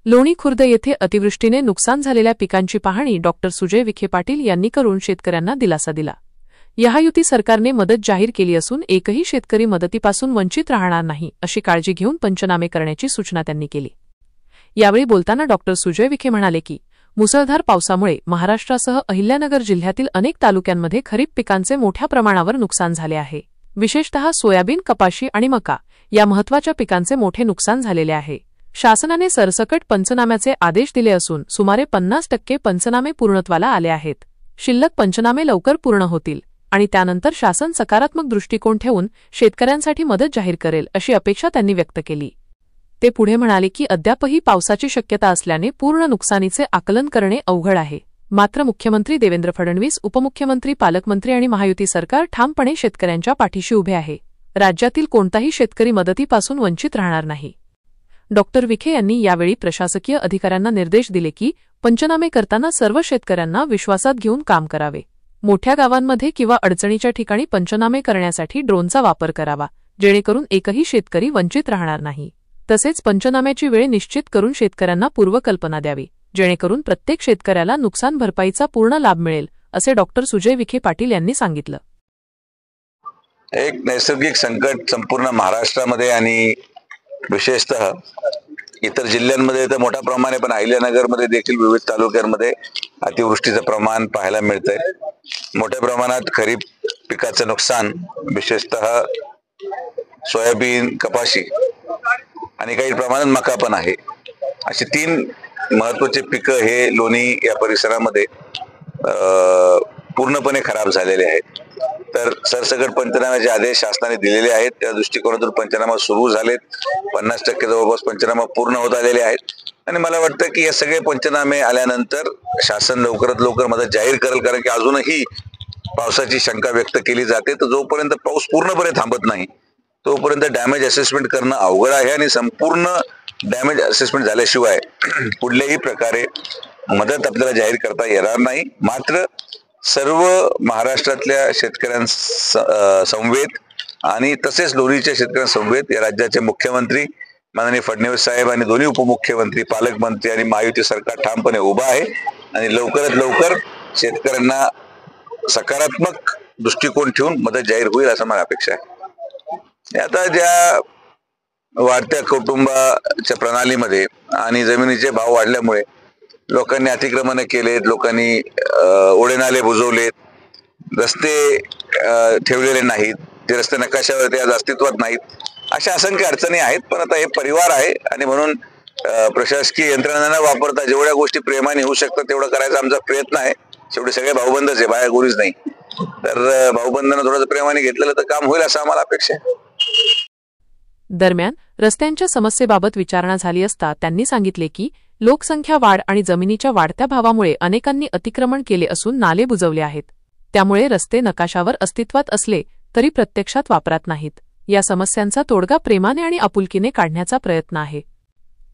लोणी खुर्द येथे अतिवृष्टीने नुकसान झालेल्या पिकांची पाहणी डॉ. सुजय विखे पाटील यांनी करून शेतकऱ्यांना दिलासा दिला। महायुती सरकारने मदत जाहीर केली असून एकही शेतकरी मदतीपासून वंचित राहणार नाही अशी काळजी घेऊन पंचनामे करण्याची सूचना त्यांनी केली। यावेळी बोलताना डॉ. सुजय विखे म्हणाले की मुसळधार पावसामुळे महाराष्ट्रासह अहिल्यानगर जिल्ह्यातील अनेक तालुक्यांमध्ये खरीप पिकांचे मोठ्या प्रमाणावर नुकसान झाले आहे। विशेषतः सोयाबीन, कपाशी आणि मका या महत्त्वाच्या पिकांचे मोठे नुकसान झालेले आहे। शासनाने सरसकट पंचनाम्याचे आदेश दिले असून सुमारे 50% पंचनामे पूर्णत्वाला आले आहेत। शिल्लक पंचनामे लवकर पूर्ण होतील आणि त्यानंतर शासन सकारात्मक दृष्टिकोन ठेवून शेतकऱ्यांसाठी मदत जाहीर करेल अशी अपेक्षा त्यांनी व्यक्त केली। ते पुढे म्हणाले की अद्यापही पावसाची शक्यता असल्याने पूर्ण नुकसानीचे आकलन करणे अवघड आहे। मात्र मुख्यमंत्री देवेंद्र फडणवीस, उपमुख्यमंत्री, पालकमंत्री आणि महायुती सरकार ठामपणे शेतकऱ्यांच्या पाठीशी उभे आहे। राज्यातील कोणताही शेतकरी मदतीपासून वंचित राहणार नाही। डॉ. विखे यांनी यावेळी प्रशासकीय अधिकाऱ्यांना निर्देश दिले की पंचनामे करताना सर्व शेतकऱ्यांना विश्वासात घेऊन काम करावे। मोठ्या गावांमध्ये किंवा अडचणीच्या ठिकाणी पंचनामे करण्यासाठी ड्रोनचा वापर करावा, जेणेकरून एकही शेतकरी वंचित राहणार नाही। तसेच पंचनाम्याची वेळ निश्चित करून शेतकऱ्यांना पूर्वकल्पना द्यावी, जेणेकरून प्रत्येक शेतकऱ्याला नुकसान भरपाईचा पूर्ण लाभ मिळेल, असे डॉ. सुजय विखे पाटील यांनी सांगितलं। एक नैसर्गिक संकट संपूर्ण महाराष्ट्रामध्ये आणि विशेषतः इतर जिल्ह्यांमध्ये तर मोठ्या प्रमाणे, पण अहिल्यानगरमध्ये देखील विविध तालुक्यांमध्ये अतिवृष्टीचं प्रमाण पाहायला मिळतंय। मोठ्या प्रमाणात खरीप पिकाचं नुकसान, विशेषतः सोयाबीन, कपाशी आणि काही प्रमाणात मका पण आहे। अशी 3 महत्त्वाचे पिकं हे लोणी या परिसरामध्ये पूर्णपणे खराब झालेले आहेत। तर सरसकट पंचनाम्याचे आदेश शासनाने दिलेले आहेत। त्या दृष्टिकोनातून पंचनामा सुरू झालेत। 50% जवळपास पंचनामा पूर्ण होत आलेले आहेत आणि मला वाटतं की हे सगळे पंचनामे आल्यानंतर शासन लवकरात लवकर मदत जाहीर करेल, कारण की अजूनही पावसाची शंका व्यक्त केली जाते। तर जोपर्यंत पाऊस पूर्णपणे थांबत नाही तोपर्यंत डॅमेज असेसमेंट करणं अवघड आहे आणि संपूर्ण डॅमेज असेसमेंट झाल्याशिवाय कुठल्याही प्रकारे मदत आपल्याला जाहीर करता येणार नाही। मात्र सर्व महाराष्ट्रातल्या शेतकऱ्यांसमवेत आणि तसेच लोणीच्या शेतकऱ्यांसमवेत या राज्याचे मुख्यमंत्री माननीय फडणवीस साहेब आणि दोन्ही उपमुख्यमंत्री, पालकमंत्री आणि महायुती सरकार ठामपणे उभा आहे आणि लवकरात लवकर शेतकऱ्यांना सकारात्मक दृष्टिकोन ठेवून मदत जाहीर होईल असं मला अपेक्षा आहे। आता ज्या वाढत्या कुटुंबाच्या प्रणालीमध्ये आणि जमिनीचे भाव वाढल्यामुळे लोकांनी अतिक्रमण केलेत, लोकांनी ओढेनाले बुजवलेत, रस्ते ठेवलेले नाहीत, ते रस्ते नकाशावर आज अस्तित्वात नाहीत, अशा असंख्य अडचणी आहेत। पण आता हे परिवार आहे आणि म्हणून प्रशासकीय यंत्रणा न वापरता जेवढ्या गोष्टी प्रेमाने होऊ शकतात तेवढं करायचा आमचा प्रयत्न आहे। शेवटी सगळे भाऊबंदच आहे, बाया गोरीच नाही। तर भाऊबंदांना थोडंसं प्रेमाने घेतलेलं तर काम होईल असं आम्हाला अपेक्षा आहे। दरम्यान रस्त्यांच्या समस्येबाबत विचारणा झाली असता त्यांनी सांगितले की लोकसंख्या वाढ आणि जमिनीच्या वाढत्या भावामुळे अनेकांनी अतिक्रमण केले असून नाले बुजवले आहेत। त्यामुळे रस्ते नकाशावर अस्तित्वात असले तरी प्रत्यक्षात वापरात नाहीत। या समस्यांचा तोडगा प्रेमाने आणि आपुलकीने काढण्याचा प्रयत्न आहे।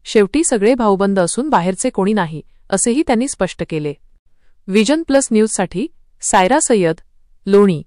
शेवटी सगळे भाऊबंद असून बाहेरचे कोणी नाही, असेही त्यांनी स्पष्ट केले। विजन प्लस न्यूजसाठी सायरा सय्यद, लोणी।